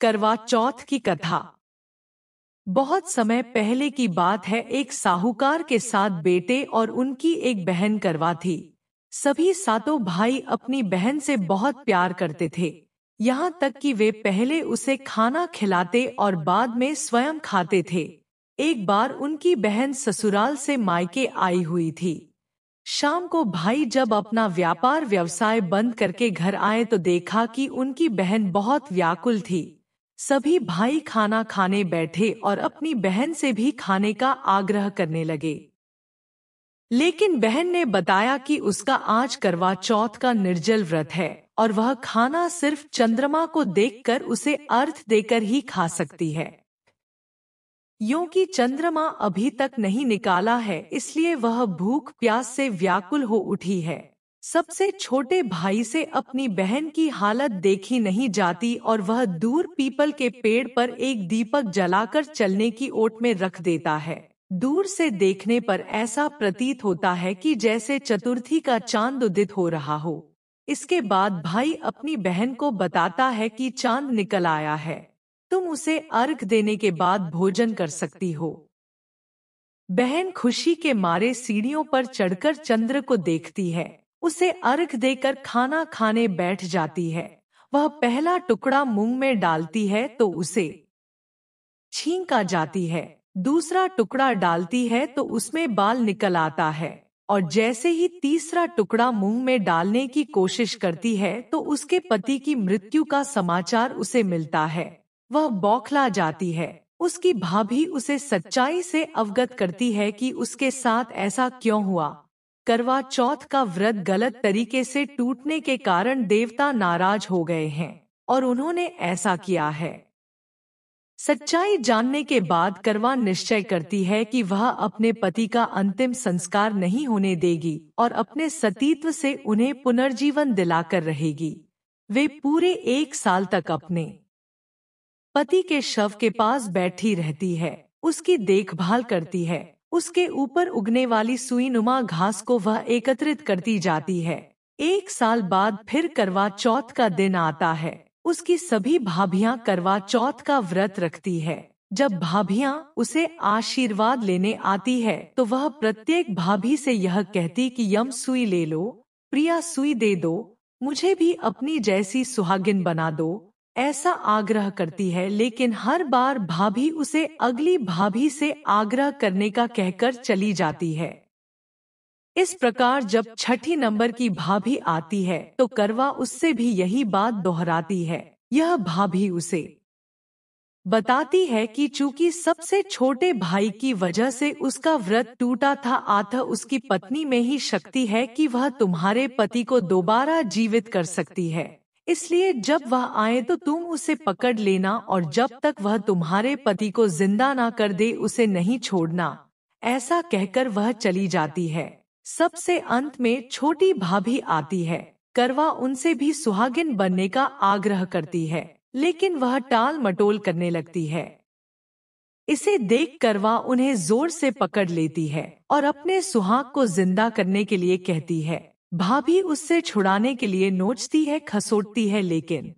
करवा चौथ की कथा। बहुत समय पहले की बात है। एक साहूकार के 7 बेटे और उनकी एक बहन करवा थी। सभी सातों भाई अपनी बहन से बहुत प्यार करते थे, यहाँ तक कि वे पहले उसे खाना खिलाते और बाद में स्वयं खाते थे। एक बार उनकी बहन ससुराल से मायके आई हुई थी। शाम को भाई जब अपना व्यापार व्यवसाय बंद करके घर आए तो देखा कि उनकी बहन बहुत व्याकुल थी। सभी भाई खाना खाने बैठे और अपनी बहन से भी खाने का आग्रह करने लगे, लेकिन बहन ने बताया कि उसका आज करवा चौथ का निर्जल व्रत है और वह खाना सिर्फ चंद्रमा को देखकर उसे अर्घ देकर ही खा सकती है। यूं कि चंद्रमा अभी तक नहीं निकाला है, इसलिए वह भूख प्यास से व्याकुल हो उठी है। सबसे छोटे भाई से अपनी बहन की हालत देखी नहीं जाती और वह दूर पीपल के पेड़ पर एक दीपक जलाकर चलने की ओट में रख देता है। दूर से देखने पर ऐसा प्रतीत होता है कि जैसे चतुर्थी का चांद उदित हो रहा हो। इसके बाद भाई अपनी बहन को बताता है कि चांद निकल आया है, तुम उसे अर्घ देने के बाद भोजन कर सकती हो। बहन खुशी के मारे सीढ़ियों पर चढ़कर चंद्र को देखती है, उसे अर्घ देकर खाना खाने बैठ जाती है। वह पहला टुकड़ा मुंह में डालती है तो उसे छींक आ जाती है, दूसरा टुकड़ा डालती है तो उसमें बाल निकल आता है, और जैसे ही तीसरा टुकड़ा मुंह में डालने की कोशिश करती है तो उसके पति की मृत्यु का समाचार उसे मिलता है। वह बौखला जाती है। उसकी भाभी उसे सच्चाई से अवगत करती है कि उसके साथ ऐसा क्यों हुआ। करवा चौथ का व्रत गलत तरीके से टूटने के कारण देवता नाराज हो गए हैं और उन्होंने ऐसा किया है। सच्चाई जानने के बाद करवा निश्चय करती है कि वह अपने पति का अंतिम संस्कार नहीं होने देगी और अपने सतीत्व से उन्हें पुनर्जीवन दिलाकर रहेगी। वे पूरे 1 साल तक अपने पति के शव के पास बैठी रहती है, उसकी देखभाल करती है। उसके ऊपर उगने वाली सुईनुमा घास को वह एकत्रित करती जाती है। 1 साल बाद फिर करवा चौथ का दिन आता है। उसकी सभी भाभियां करवा चौथ का व्रत रखती है। जब भाभियां उसे आशीर्वाद लेने आती है तो वह प्रत्येक भाभी से यह कहती कि यम सुई ले लो, प्रिया सुई दे दो, मुझे भी अपनी जैसी सुहागिन बना दो, ऐसा आग्रह करती है। लेकिन हर बार भाभी उसे अगली भाभी से आग्रह करने का कहकर चली जाती है। इस प्रकार जब छठी नंबर की भाभी आती है तो करवा उससे भी यही बात दोहराती है। यह भाभी उसे बताती है कि चूंकि सबसे छोटे भाई की वजह से उसका व्रत टूटा था, अतः उसकी पत्नी में ही शक्ति है कि वह तुम्हारे पति को दोबारा जीवित कर सकती है। इसलिए जब वह आए तो तुम उसे पकड़ लेना और जब तक वह तुम्हारे पति को जिंदा ना कर दे उसे नहीं छोड़ना। ऐसा कहकर वह चली जाती है। सबसे अंत में छोटी भाभी आती है। करवा उनसे भी सुहागिन बनने का आग्रह करती है, लेकिन वह टाल मटोल करने लगती है। इसे देख करवा उन्हें जोर से पकड़ लेती है और अपने सुहाग को जिंदा करने के लिए कहती है। भाभी उससे छुड़ाने के लिए नोचती है, खसोटती है, लेकिन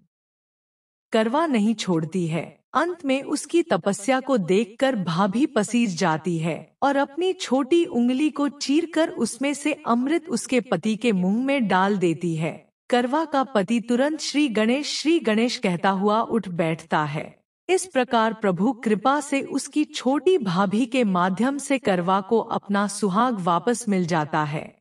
करवा नहीं छोड़ती है। अंत में उसकी तपस्या को देखकर भाभी पसीज जाती है और अपनी छोटी उंगली को चीरकर उसमें से अमृत उसके पति के मुंह में डाल देती है। करवा का पति तुरंत श्री गणेश कहता हुआ उठ बैठता है। इस प्रकार प्रभु कृपा से उसकी छोटी भाभी के माध्यम से करवा को अपना सुहाग वापस मिल जाता है।